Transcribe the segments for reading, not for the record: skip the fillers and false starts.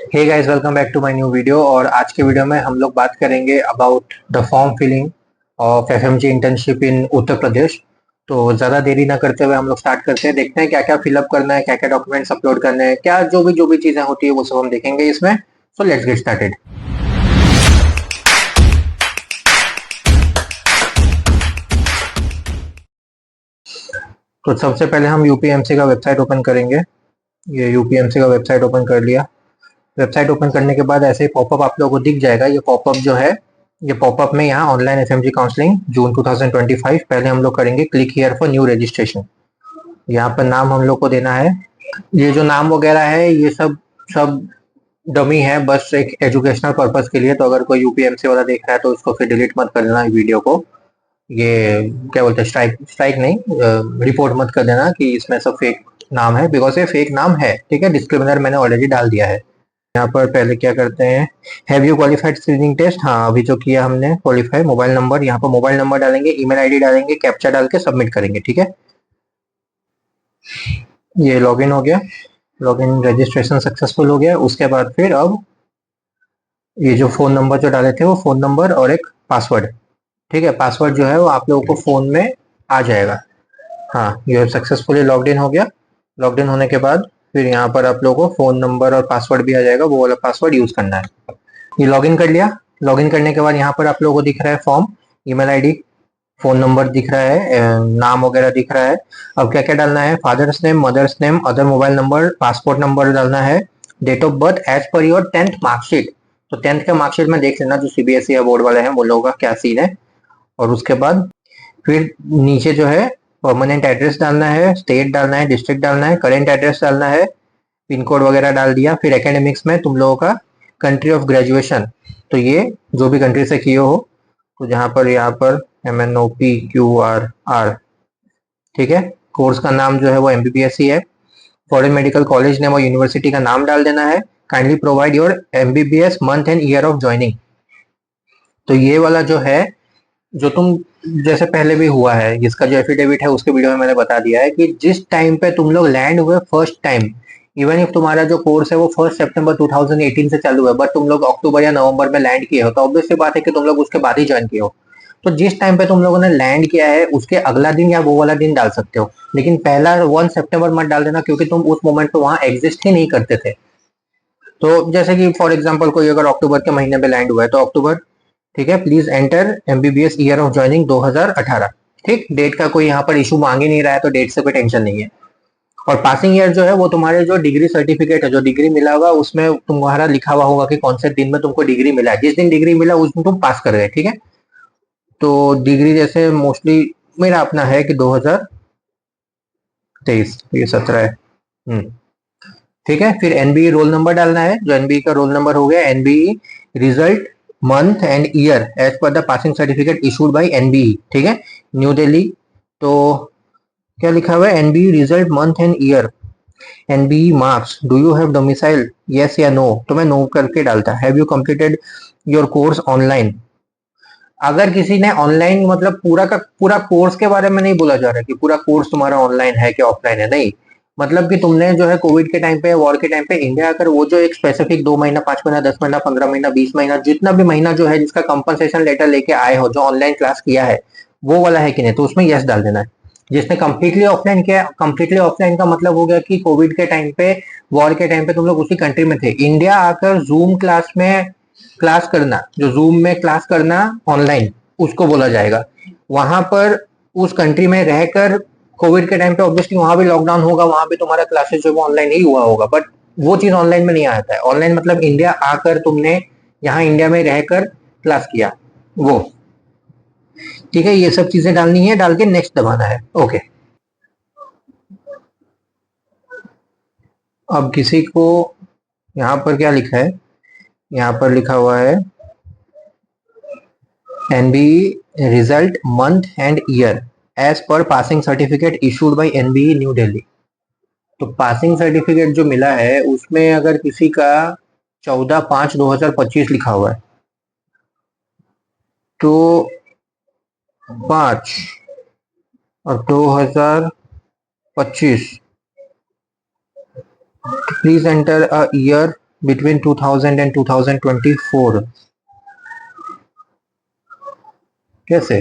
Hey guys, welcome back to my new video. और आज के वीडियो में हम लोग बात करेंगे about the form filling of FMG internship in Uttar Pradesh. तो ज़्यादा देरी ना करते हुए हम लोग स्टार्ट करते हैं। देखते हैं क्या क्या फिलअप करना है, क्या क्या डॉक्यूमेंट्स अपलोड करने हैं, क्या जो भी चीज़ें होती है वो सब हम देखेंगे इसमें। So let's get started. तो सबसे पहले हम यूपीएमसी का वेबसाइट ओपन करेंगे। ये यूपीएमसी का वेबसाइट ओपन कर लिया। वेबसाइट ओपन करने के बाद ऐसे ही पॉपअप आप लोगों को दिख जाएगा। ये पॉपअप जो है, ये पॉपअप में यहाँ ऑनलाइन एफएमजी काउंसलिंग जून 2025, पहले हम लोग करेंगे click here for new registration. यहाँ पर नाम हम लोग को देना है। ये जो नाम वगैरह है ये सब सब डमी है, बस एक एजुकेशनल पर्पस के लिए। तो अगर कोई यूपीएमसी वाला देख रहा है तो उसको फिर डिलीट मत कर देना वीडियो को। ये क्या बोलते हैं, स्ट्राइक स्ट्राइक नहीं, रिपोर्ट मत कर देना कि इसमें सब फेक नाम है, बिकॉज ये फेक नाम है। ठीक है, डिस्क्रिमिनर मैंने ऑलरेडी डाल दिया है। यहाँ पर पहले क्या करते हैं, have you qualified screening test. हाँ, अभी जो किया हमने क्वालिफाई। मोबाइल नंबर, यहाँ पर मोबाइल नंबर डालेंगे, ईमेल आईडी डालेंगे, कैप्चा डाल के सबमिट करेंगे। ठीक है, ये लॉगिन हो गया। लॉगिन रजिस्ट्रेशन सक्सेसफुल हो गया। उसके बाद फिर अब ये जो फोन नंबर जो डाले थे वो फोन नंबर और एक पासवर्ड। ठीक है, पासवर्ड जो है वो आप लोगों को फोन में आ जाएगा। हाँ, ये सक्सेसफुली लॉग्ड इन हो गया। लॉग्ड इन होने के बाद फिर यहाँ पर आप लोगों को फोन नंबर और पासवर्ड भी आ जाएगा, वो वाला पासवर्ड यूज करना है। ये लॉगिन कर लिया। लॉगिन करने के बाद यहाँ पर आप लोगों को दिख रहा है form, email ID, phone number दिख रहा है, नाम वगैरह दिख रहा है। अब क्या क्या डालना है, father's name, mother's name, other mobile number, passport number डालना है, date of birth as per your 10th marksheet. तो 10th का मार्कशीट में देख लेना, जो सीबीएसई या बोर्ड वाले हैं वो लोगों का क्या सीन है। और उसके बाद फिर नीचे जो है परमानेंट एड्रेस डालना है, स्टेट डालना है, डिस्ट्रिक्ट डालना है, करेंट एड्रेस डालना है, पिन कोड वगैरह डाल दिया। फिर एकेडमिक्स में तुम लोगों का कंट्री ऑफ ग्रेजुएशन, तो ये जो भी कंट्री से किए हो, तो यहाँ पर MNOPQRR। ठीक है, कोर्स का नाम जो है वो MBBS ही है। फॉरेन मेडिकल कॉलेज नेम और यूनिवर्सिटी का नाम डाल देना है। Kindly provide your MBBS month and year of joining. तो ये वाला जो है, जो तुम जैसे पहले भी हुआ है, जिसका जो एफिडेविट है उसके वीडियो में मैंने बता दिया है कि जिस टाइम पे तुम लोग लैंड हुए फर्स्ट टाइम, इवन इफ तुम्हारा जो कोर्स है वो 1 सितंबर 2018 से चालू है, बट तुम लोग अक्टूबर या नवंबर में लैंड किए हो, तो ऑब्वियसली बात है कि तुम लोग उसके बाद ही ज्वाइन किए हो। तो जिस टाइम पे तुम लोगों ने लैंड किया है उसके अगला दिन या वो वाला दिन डाल सकते हो, लेकिन पहला 1 सितंबर मत डाल देना, क्योंकि तुम उस मोमेंट पे वहां एग्जिस्ट ही नहीं करते थे। तो जैसे कि फॉर एग्जाम्पल कोई अगर अक्टूबर के महीने में लैंड हुआ है तो अक्टूबर। ठीक है, please enter MBBS year of joining 2018। ठीक, डेट का कोई यहाँ पर इशू मांग ही नहीं रहा है, तो डेट से कोई टेंशन नहीं है। और पासिंग ईयर जो है वो तुम्हारे जो डिग्री सर्टिफिकेट है, जो डिग्री मिला होगा उसमें तुम्हारा लिखा हुआ होगा कि कौन से दिन में तुमको डिग्री मिला है। जिस दिन डिग्री मिला उस दिन तुम पास कर गए। ठीक है, तो डिग्री जैसे मोस्टली मेरा अपना है कि 2023, ये 17 है। ठीक है, फिर एनबीई रोल नंबर डालना है। जो एनबीई का रोल नंबर हो गया, NBE result month and year as per the passing certificate issued by NBE. ठीक है, न्यू दिल्ली। तो क्या लिखा हुआ है, NBE result month and year, NBE marks, do you have domicile, yes या नो। तो मैं नो करके डालता। Have you completed your course online. अगर किसी ने ऑनलाइन, मतलब पूरा का पूरा कोर्स के बारे में नहीं बोला जा रहा है कि पूरा कोर्स तुम्हारा ऑनलाइन है कि ऑफलाइन है, नहीं। मतलब कि तुमने जो है कोविड के टाइम पे, वॉर के टाइम पे इंडिया आकर वो जो एक स्पेसिफिक 2 महीना, 5 महीना, 10 महीना, 15 महीना, 20 महीना, जितना भी महीना जो है जिसका कंपनसेशन लेटर लेके आए हो, जो ऑनलाइन क्लास किया है, वो वाला है कि नहीं, तो उसमें यस डाल देना है। जिसने कंप्लीटली ऑफलाइन किया, कंप्लीटली ऑफलाइन का मतलब हो गया कि कोविड के टाइम पे, वॉर के टाइम पे तुम लोग उसी कंट्री में थे। इंडिया आकर जूम क्लास में क्लास करना, जो जूम में क्लास करना ऑनलाइन, उसको बोला जाएगा। वहां पर उस कंट्री में रहकर कोविड के टाइम पे ऑब्वियसली वहां भी लॉकडाउन होगा, वहां भी तुम्हारा क्लासेस जो वो ऑनलाइन ही हुआ होगा, बट वो चीज ऑनलाइन में नहीं आता है। ऑनलाइन मतलब इंडिया आकर तुमने यहाँ इंडिया में रहकर क्लास किया, वो। ठीक है, ये सब चीजें डालनी है, डाल के नेक्स्ट दबाना है। ओके, अब किसी को यहाँ पर क्या लिखा है, यहाँ पर लिखा हुआ है NBE result month and year as per passing certificate issued by NBE new Delhi. तो पासिंग सर्टिफिकेट जो मिला है उसमें अगर किसी का 14/5/2025 लिखा हुआ है, तो 5 और 2025, please enter a year between 2000 and 2024 कैसे?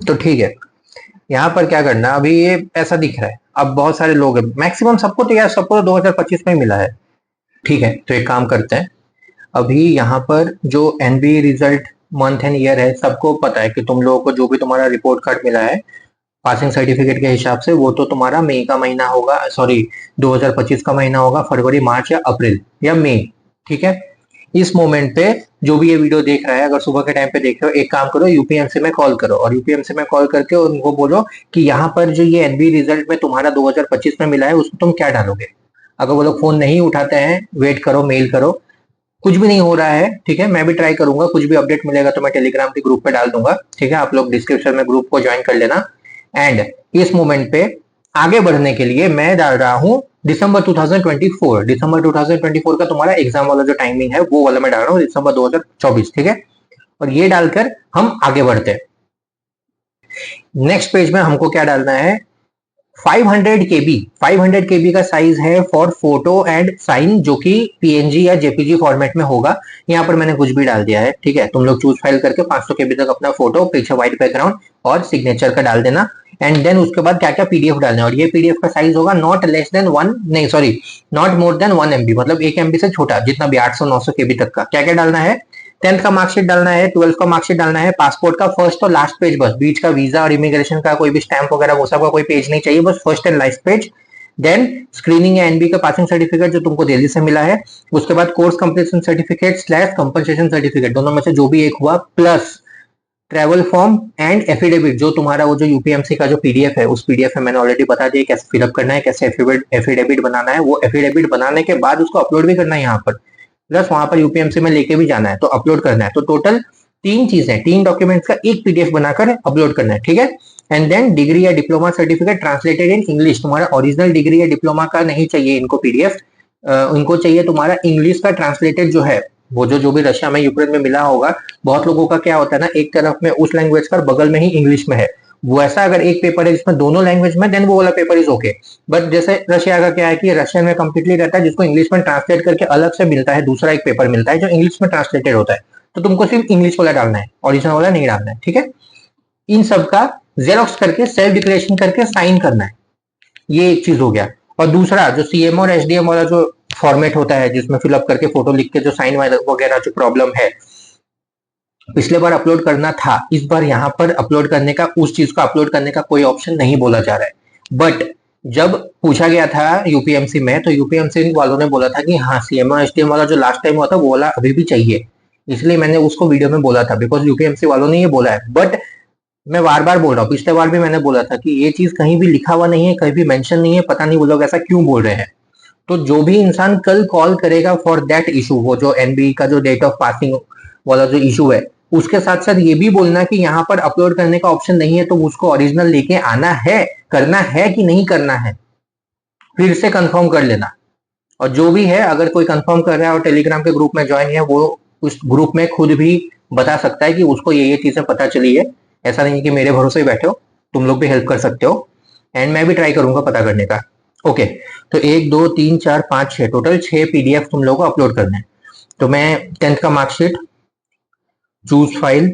तो ठीक है, यहाँ पर क्या करना, अभी ये ऐसा दिख रहा है, अब बहुत सारे लोग हैं, मैक्सिमम सबको तो यार सबको तो 2025 में ही मिला है। ठीक है, तो एक काम करते हैं, अभी यहाँ पर जो NB result month and year है, सबको पता है कि तुम लोगों को जो भी तुम्हारा रिपोर्ट कार्ड मिला है पासिंग सर्टिफिकेट के हिसाब से, वो तो तुम्हारा मई का महीना होगा, सॉरी 2025 का महीना होगा, फरवरी मार्च या अप्रैल या मई। ठीक है, इस मोमेंट पे जो भी ये वीडियो देख रहा है, अगर सुबह के टाइम पे देख रहे हो, एक काम करो, यूपीएमसी में कॉल करो और यूपीएमसी में कॉल करके उनको बोलो कि यहाँ पर जो ये एनबी रिजल्ट में तुम्हारा 2025 में मिला है उसमें तुम क्या डालोगे। अगर वो लोग फोन नहीं उठाते हैं, वेट करो, मेल करो, कुछ भी नहीं हो रहा है, ठीक है, मैं भी ट्राई करूंगा, कुछ भी अपडेट मिलेगा तो मैं टेलीग्राम के ग्रुप पे डाल दूंगा। ठीक है, आप लोग डिस्क्रिप्शन में ग्रुप को ज्वाइन कर लेना। एंड इस मोमेंट पे आगे बढ़ने के लिए मैं डाल रहा हूँ दिसंबर 2024, दिसंबर 2024 का तुम्हारा एग्जाम वाला जो टाइमिंग है वो वाला मैं डाल रहा हूँ, दिसंबर 2024। ठीक है, और ये डालकर हम आगे बढ़ते हैं। नेक्स्ट पेज में हमको क्या डालना है, 500 केबी, 500 केबी का साइज है फॉर फोटो एंड साइन, जो कि पीएनजी या जेपीजी फॉर्मेट में होगा। यहाँ पर मैंने कुछ भी डाल दिया है। ठीक है, तुम लोग चूज फाइल करके 500 केबी तक अपना फोटो, पीछे व्हाइट बैकग्राउंड और सिग्नेचर का डाल देना। एंड देन उसके बाद क्या क्या पीडीएफ डालना है, और ये पीडीएफ का साइज होगा नॉट लेस देन वन, नहीं sorry, not more than 1 MB, मतलब 1 MB से छोटा, जितना भी 800-900 केबी तक का। क्या क्या डालना है, 10th का मार्कशीट डालना है, 12th का मार्कशीट डालना है, पासपोर्ट का फर्स्ट और लास्ट पेज, बस बीच का वीजा और इमिग्रेशन का कोई भी स्टैंप वगैरह वो सब का कोई पेज नहीं चाहिए, बस first and last page. Then screening या एनबी का पासिंग सर्टिफिकेट जो तुमको दिल्ली से मिला है, उसके बाद course completion certificate slash compensation certificate, दोनों में से जो भी एक हुआ, plus travel form and affidavit, जो तुम्हारा वो जो यूपीएमसी का जो पीडीएफ है, उस पीडीएफ में मैंने ऑलरेडी बता दिया कैसे फिलअप करना है, कैसे एफिडेविट बनाना है, वो एफिडेविट बनाने के बाद उसको अपलोड भी करना है यहाँ पर, प्लस वहां पर यूपीएमसी में लेके भी जाना है, तो अपलोड करना है। तो टोटल 3 चीजें, 3 डॉक्यूमेंट्स का एक पीडीएफ बनाकर अपलोड करना है। ठीक है, एंड देन डिग्री या diploma certificate translated in English, तुम्हारा ओरिजिनल डिग्री या डिप्लोमा का नहीं चाहिए इनको पीडीएफ, इनको चाहिए तुम्हारा इंग्लिश का ट्रांसलेटेड जो है, वो जो भी रशिया में यूक्रेन में मिला होगा। बहुत लोगों का क्या होता है ना, एक तरफ में उस लैंग्वेज का, बगल में ही इंग्लिश में है, वैसा अगर एक पेपर है जिसमें दोनों लैंग्वेज में, देन वो वाला पेपर इज ओके। बट जैसे रशिया का क्या है कि रशियन में कंप्लीटली रहता है, जिसको इंग्लिश में ट्रांसलेट करके अलग से मिलता है, दूसरा एक पेपर मिलता है जो इंग्लिश में ट्रांसलेटेड होता है, तो तुमको सिर्फ इंग्लिश वाला डालना है, ओरिजिनल वाला नहीं डालना है। ठीक है, इन सब का जेरोक्स करके सेल्फ डिक्लेरेशन करके साइन करना है, ये एक चीज हो गया। और दूसरा जो सीएम और एसडीएम वाला जो फॉर्मेट होता है, जिसमें फिलअप करके फोटो लिख के जो साइन वगैरह जो प्रॉब्लम है, पिछले बार अपलोड करना था, इस बार यहाँ पर अपलोड करने का, उस चीज को अपलोड करने का कोई ऑप्शन नहीं बोला जा रहा है। बट जब पूछा गया था यूपीएमसी में, तो यूपीएमसी वालों ने बोला था कि हाँ सीएम और एसडीएम वाला जो लास्ट टाइम हुआ था वो वाला अभी भी चाहिए, इसलिए मैंने उसको वीडियो में बोला था, बिकॉज यूपीएमसी वालों ने ये बोला है। बट मैं बार बार बोल रहा हूँ, पिछले बार भी मैंने बोला था कि ये चीज कहीं भी लिखा हुआ नहीं है, कहीं भी मेंशन नहीं है, पता नहीं वो लोग ऐसा क्यों बोल रहे हैं। तो जो भी इंसान कल कॉल करेगा फॉर दैट इशू, वो जो एनबी का जो डेट ऑफ पासिंग वाला जो इशू है, उसके साथ साथ ये भी बोलना कि यहाँ पर अपलोड करने का ऑप्शन नहीं है, तो उसको ओरिजिनल लेके आना है, करना है कि नहीं करना है, फिर से कंफर्म कर लेना। और जो भी है, अगर कोई कंफर्म कर रहा है और टेलीग्राम के ग्रुप में ज्वाइन है, वो उस ग्रुप में खुद भी बता सकता है कि उसको ये चीजें पता चली है। ऐसा नहीं है कि मेरे भरोसे ही बैठे हो, तुम लोग भी हेल्प कर सकते हो, एंड मैं भी ट्राई करूंगा पता करने का। ओके, तो 1 2 3 4 5 6, टोटल 6 पीडीएफ तुम लोगों को अपलोड करने हैं। तो मैं 10th का मार्कशीट, चूज फाइल,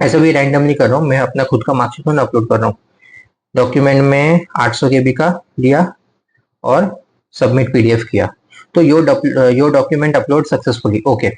ऐसे भी रैंडमली कर रहा हूँ, मैं अपना खुद का मार्कशीट में अपलोड कर रहा हूँ। डॉक्यूमेंट में 800 केबी का लिया और सबमिट पीडीएफ किया, तो your document upload successfully. Okay,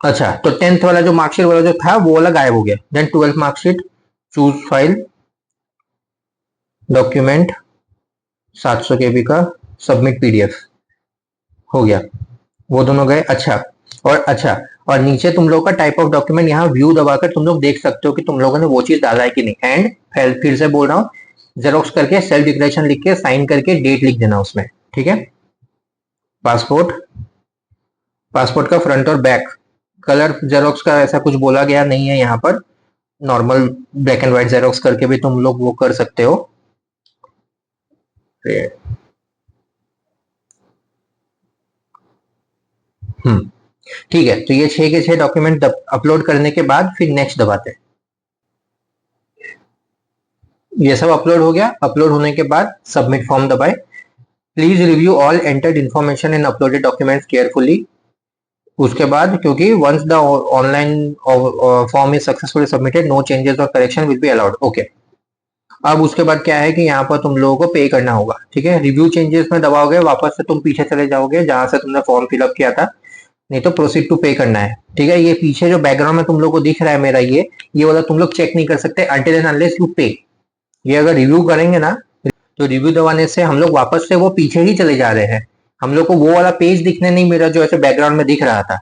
अच्छा, तो 10th वाला जो मार्कशीट वाला जो था वो वाला गायब हो गया। Then 12th marksheet, choose file, document 700 KB का, सबमिट पीडीएफ, हो गया, वो दोनों गए। अच्छा, और नीचे तुम लोग का टाइप ऑफ डॉक्यूमेंट, यहाँ व्यू दबाकर तुम लोग देख सकते हो कि तुम लोगों ने वो चीज डाला है कि नहीं। एंड फिर से बोल रहा हूँ, जेरोक्स करके सेल्फ डिक्लेरेशन लिख के साइन करके डेट लिख देना उसमें। ठीक है, पासपोर्ट, पासपोर्ट का फ्रंट और बैक कलर जेरोक्स का ऐसा कुछ बोला गया नहीं है यहाँ पर, normal black and white xerox करके भी तुम लोग वो कर सकते हो। ठीक है, तो ये 6 के 6 डॉक्यूमेंट अपलोड करने के बाद फिर नेक्स्ट दबाते हैं। ये सब अपलोड हो गया। अपलोड होने के बाद सबमिट फॉर्म दबाए। Please review all entered information in uploaded documents carefully. उसके बाद, क्योंकि once the online form is successfully submitted, no changes or correction will be allowed. Okay. अब उसके बाद क्या है कि यहाँ पर तुम लोगों को पे करना होगा। ठीक है, रिव्यू चेंजेस में दबाओगे, वापस से तुम पीछे चले जाओगे जहां से तुमने फॉर्म फिलअप किया था, नहीं तो प्रोसीड टू पे करना है। ठीक है, ये पीछे जो बैकग्राउंड में तुम लोग को दिख रहा है मेरा, ये वाला तुम लोग चेक नहीं कर सकते अंटिल एंड अनलेस यू पे। ये अगर रिव्यू करेंगे ना, तो रिव्यू दबाने से हम लोग वापस से वो पीछे ही चले जा रहे हैं। हम लोग को वो वाला पेज दिखने नहीं मिला जो ऐसे बैकग्राउंड में दिख रहा था।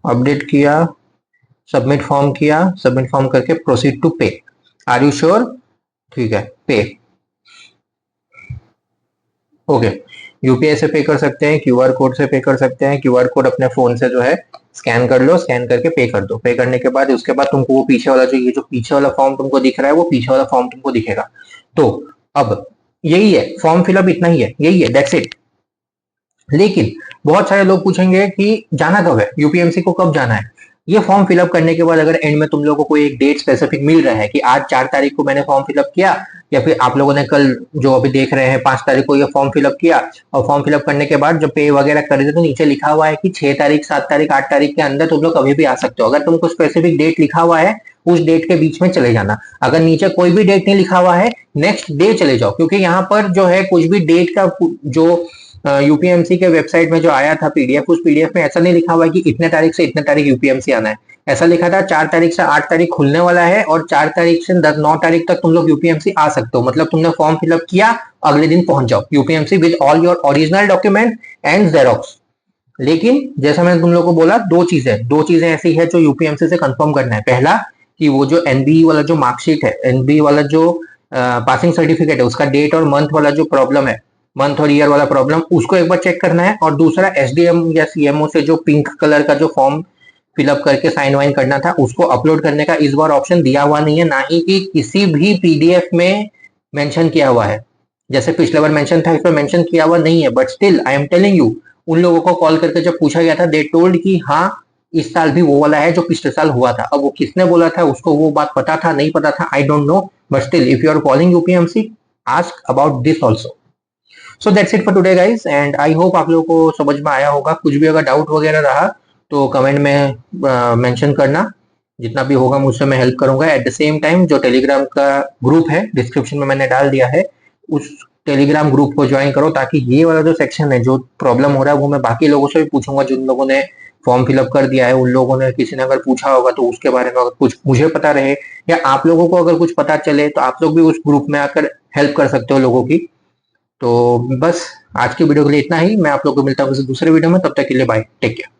अपडेट किया, सबमिट फॉर्म किया, सबमिट फॉर्म करके proceed to pay. Are you sure? ठीक है, पे। ओके। यूपीआई से पे कर सकते हैं, क्यूआर कोड से पे कर सकते हैं। क्यूआर कोड अपने फोन से जो है स्कैन कर लो, स्कैन करके पे कर दो। पे करने के बाद उसके बाद तुमको वो पीछे वाला जो, ये जो पीछे वाला फॉर्म तुमको दिख रहा है, वो पीछे वाला फॉर्म तुमको दिखेगा। तो अब यही है, फॉर्म फिलअप इतना ही है, यही है, दैट्स इट। लेकिन बहुत सारे लोग पूछेंगे कि जाना कब है, यूपीएमसी को कब जाना है। ये फॉर्म फिलअप करने के बाद अगर एंड में तुम लोगों को कोई एक डेट स्पेसिफिक मिल रहा है कि आज 4 तारीख को मैंने फॉर्म फिलअप किया, या फिर आप लोगों ने कल जो अभी देख रहे हैं 5 तारीख को ये फॉर्म फिलअप किया, और फॉर्म फिलअप करने के बाद जब पे वगैरह कर रहे थे तो नीचे लिखा हुआ है कि 6 तारीख, 7 तारीख, 8 तारीख के अंदर तुम लोग कभी भी आ सकते हो। अगर तुमको स्पेसिफिक डेट लिखा हुआ है, उस डेट के बीच में चले जाना। अगर नीचे कोई भी डेट नहीं लिखा हुआ है, नेक्स्ट डे चले जाओ, क्योंकि यहाँ पर जो है कुछ भी डेट का जो यूपीएमसी के वेबसाइट में जो आया था पीडीएफ, उस पीडीएफ में ऐसा नहीं लिखा हुआ है कि इतने तारीख से इतने तारीख यूपीएमसी आना है। ऐसा लिखा था 4 तारीख से 8 तारीख खुलने वाला है, और 4 तारीख से 9 तारीख तक तुम लोग यूपीएमसी आ सकते हो। मतलब तुमने फॉर्म फिलअप किया, अगले दिन पहुंच जाओ UPMC with all your original document and xerox. लेकिन जैसा मैंने तुम लोग को बोला, दो चीजें ऐसी है जो यूपीएमसी से कंफर्म करना है। पहला, कि वो जो एनबीई वाला जो मार्कशीट है, एनबीई वाला जो पासिंग सर्टिफिकेट है, उसका डेट और मंथ वाला जो प्रॉब्लम है, मंथ और ईयर वाला प्रॉब्लम, उसको एक बार चेक करना है। और दूसरा, एसडीएम या सीएमओ से जो पिंक कलर का जो फॉर्म फिलअप करके साइन वाइन करना था, उसको अपलोड करने का इस बार ऑप्शन दिया हुआ नहीं है, ना ही कि किसी भी पीडीएफ में मेंशन किया हुआ है। जैसे पिछले बार मेंशन था, इसमें मेंशन किया हुआ नहीं है। But still I am telling you, उन लोगों को कॉल करके जब पूछा गया था, दे टोल्ड कि हाँ, इस साल भी वो वाला है जो पिछले साल हुआ था। अब वो किसने बोला था, उसको वो बात पता था नहीं पता था, I don't know. But still, if you are calling UPMC, ask about this also. So that's it for today guys, and I hope आप लोगों को समझ में आया होगा। कुछ भी अगर डाउट वगैरह रहा तो कमेंट में मेंशन करना। जितना भी होगा मुझसे मैं हेल्प करूंगा। एट द सेम टाइम, जो टेलीग्राम का ग्रुप है, डिस्क्रिप्शन में मैंने डाल दिया है, उस टेलीग्राम ग्रुप को ज्वाइन करो, ताकि ये वाला जो सेक्शन है, जो प्रॉब्लम हो रहा है, वो मैं बाकी लोगों से भी पूछूंगा। जिन लोगों ने फॉर्म फिलअप कर दिया है, उन लोगों ने, किसी ने अगर पूछा होगा तो उसके बारे में अगर कुछ मुझे पता रहे, या आप लोगों को अगर कुछ पता चले, तो आप लोग भी उस ग्रुप में आकर हेल्प कर सकते हो लोगों की। तो बस आज की वीडियो के लिए इतना ही। मैं आप लोग को मिलता हूँ किसी दूसरे वीडियो में, तब तक के लिए बाय, टेक केयर।